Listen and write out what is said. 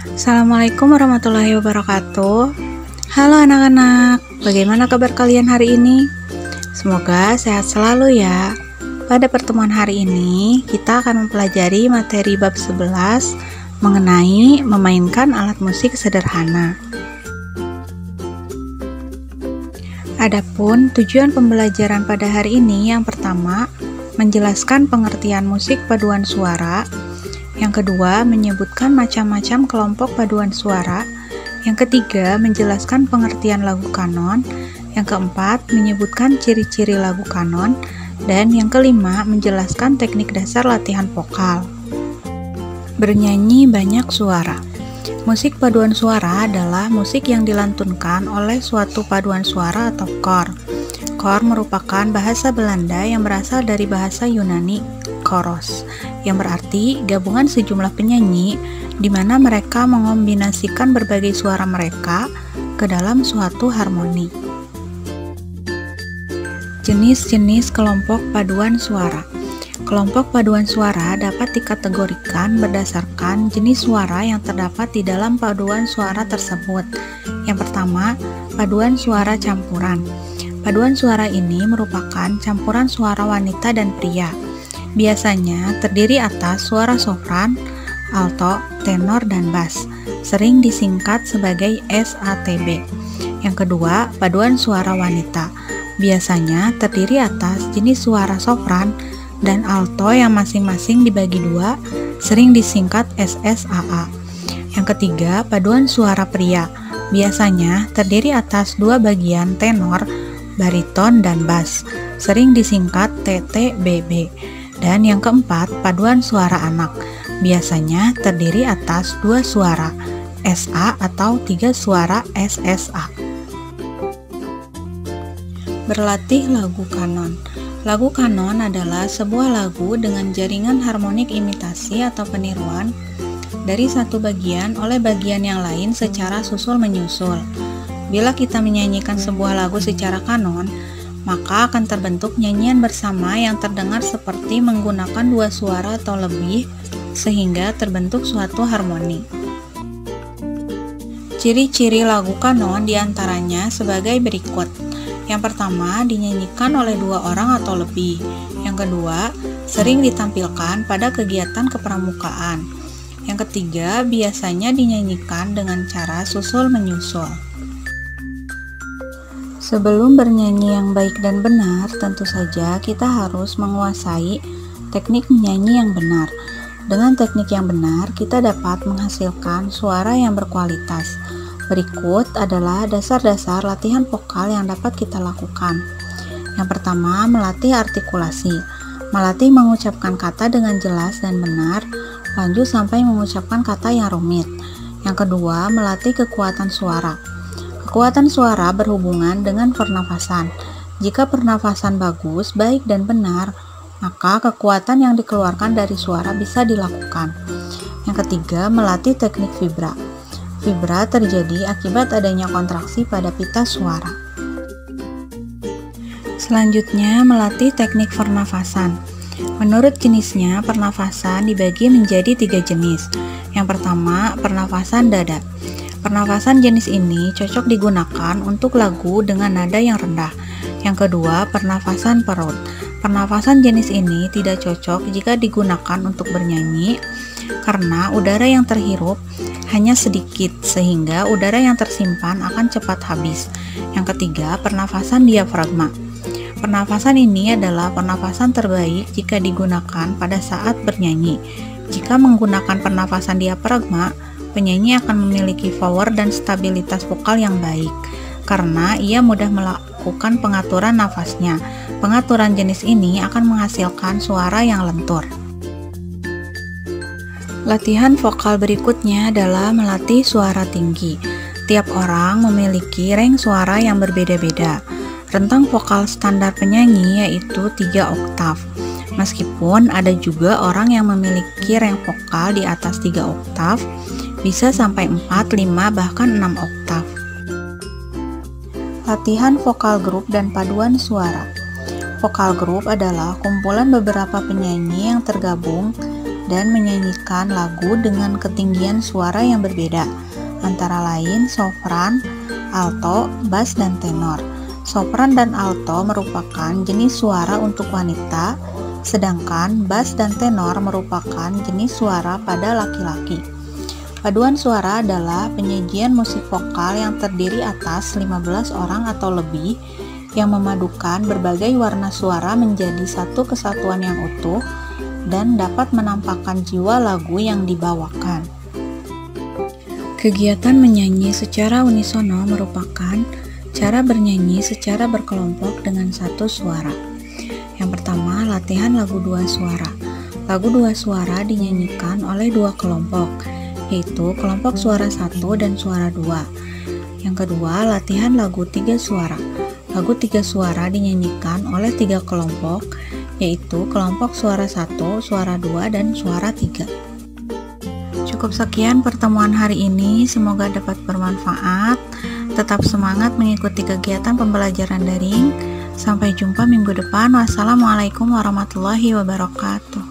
Assalamualaikum warahmatullahi wabarakatuh. Halo anak-anak, bagaimana kabar kalian hari ini? Semoga sehat selalu ya. Pada pertemuan hari ini, kita akan mempelajari materi bab 11 mengenai memainkan alat musik sederhana. Adapun tujuan pembelajaran pada hari ini, yang pertama, menjelaskan pengertian musik paduan suara. Yang kedua, menyebutkan macam-macam kelompok paduan suara. Yang ketiga, menjelaskan pengertian lagu kanon. Yang keempat, menyebutkan ciri-ciri lagu kanon. Dan yang kelima, menjelaskan teknik dasar latihan vokal. Bernyanyi banyak suara. Musik paduan suara adalah musik yang dilantunkan oleh suatu paduan suara atau kor. Kor merupakan bahasa Belanda yang berasal dari bahasa Yunani koros, yang berarti gabungan sejumlah penyanyi di mana mereka mengombinasikan berbagai suara mereka ke dalam suatu harmoni. Jenis-jenis kelompok paduan suara. Kelompok paduan suara dapat dikategorikan berdasarkan jenis suara yang terdapat di dalam paduan suara tersebut. Yang pertama, paduan suara campuran. Paduan suara ini merupakan campuran suara wanita dan pria. Biasanya terdiri atas suara sopran, alto, tenor, dan bass. Sering disingkat sebagai SATB. Yang kedua, paduan suara wanita. Biasanya terdiri atas jenis suara sopran dan alto yang masing-masing dibagi dua, sering disingkat SSAA. Yang ketiga, paduan suara pria. Biasanya terdiri atas dua bagian tenor, bariton, dan bass, sering disingkat TTBB. Dan yang keempat, paduan suara anak. Biasanya terdiri atas dua suara, SA atau tiga suara, SSA. Berlatih lagu kanon. Lagu kanon adalah sebuah lagu dengan jaringan harmonik imitasi atau peniruan dari satu bagian oleh bagian yang lain secara susul-menyusul. Bila kita menyanyikan sebuah lagu secara kanon, maka akan terbentuk nyanyian bersama yang terdengar seperti menggunakan dua suara atau lebih, sehingga terbentuk suatu harmoni. Ciri-ciri lagu kanon diantaranya sebagai berikut. Yang pertama, dinyanyikan oleh dua orang atau lebih. Yang kedua, sering ditampilkan pada kegiatan kepramukaan. Yang ketiga, biasanya dinyanyikan dengan cara susul-menyusul. Sebelum bernyanyi yang baik dan benar, tentu saja kita harus menguasai teknik menyanyi yang benar. Dengan teknik yang benar, kita dapat menghasilkan suara yang berkualitas. Berikut adalah dasar-dasar latihan vokal yang dapat kita lakukan. Yang pertama, melatih artikulasi. Melatih mengucapkan kata dengan jelas dan benar, lanjut sampai mengucapkan kata yang rumit. Yang kedua, melatih kekuatan suara. Kekuatan suara berhubungan dengan pernafasan. Jika pernafasan bagus, baik, dan benar, maka kekuatan yang dikeluarkan dari suara bisa dilakukan. Yang ketiga, melatih teknik vibra. Vibra terjadi akibat adanya kontraksi pada pita suara. Selanjutnya, melatih teknik pernafasan. Menurut jenisnya, pernafasan dibagi menjadi 3 jenis. Yang pertama, pernafasan dada. Pernafasan jenis ini cocok digunakan untuk lagu dengan nada yang rendah. Yang kedua, pernafasan perut. Pernafasan jenis ini tidak cocok jika digunakan untuk bernyanyi karena udara yang terhirup hanya sedikit sehingga udara yang tersimpan akan cepat habis. Yang ketiga, pernafasan diafragma. Pernafasan ini adalah pernafasan terbaik jika digunakan pada saat bernyanyi. Jika menggunakan pernafasan diafragma, penyanyi akan memiliki power dan stabilitas vokal yang baik karena ia mudah melakukan pengaturan nafasnya. Pengaturan jenis ini akan menghasilkan suara yang lentur. Latihan vokal berikutnya adalah melatih suara tinggi. Tiap orang memiliki range suara yang berbeda-beda. Rentang vokal standar penyanyi yaitu 3 oktav. Meskipun ada juga orang yang memiliki range vokal di atas 3 oktav, bisa sampai 4, 5, bahkan 6 oktav. Latihan vokal grup dan paduan suara. Vokal grup adalah kumpulan beberapa penyanyi yang tergabung dan menyanyikan lagu dengan ketinggian suara yang berbeda, antara lain sopran, alto, bass, dan tenor. Sopran dan alto merupakan jenis suara untuk wanita, sedangkan bass dan tenor merupakan jenis suara pada laki-laki. Paduan suara adalah penyajian musik vokal yang terdiri atas 15 orang atau lebih yang memadukan berbagai warna suara menjadi satu kesatuan yang utuh dan dapat menampakkan jiwa lagu yang dibawakan. Kegiatan menyanyi secara unisono merupakan cara bernyanyi secara berkelompok dengan satu suara. Yang pertama, latihan lagu dua suara. Lagu dua suara dinyanyikan oleh dua kelompok, yaitu kelompok suara 1 dan suara 2. Yang kedua, latihan lagu 3 suara. Lagu 3 suara dinyanyikan oleh 3 kelompok, yaitu kelompok suara 1, suara 2, dan suara 3. Cukup sekian pertemuan hari ini, semoga dapat bermanfaat. Tetap semangat mengikuti kegiatan pembelajaran daring. Sampai jumpa minggu depan. Wassalamualaikum warahmatullahi wabarakatuh.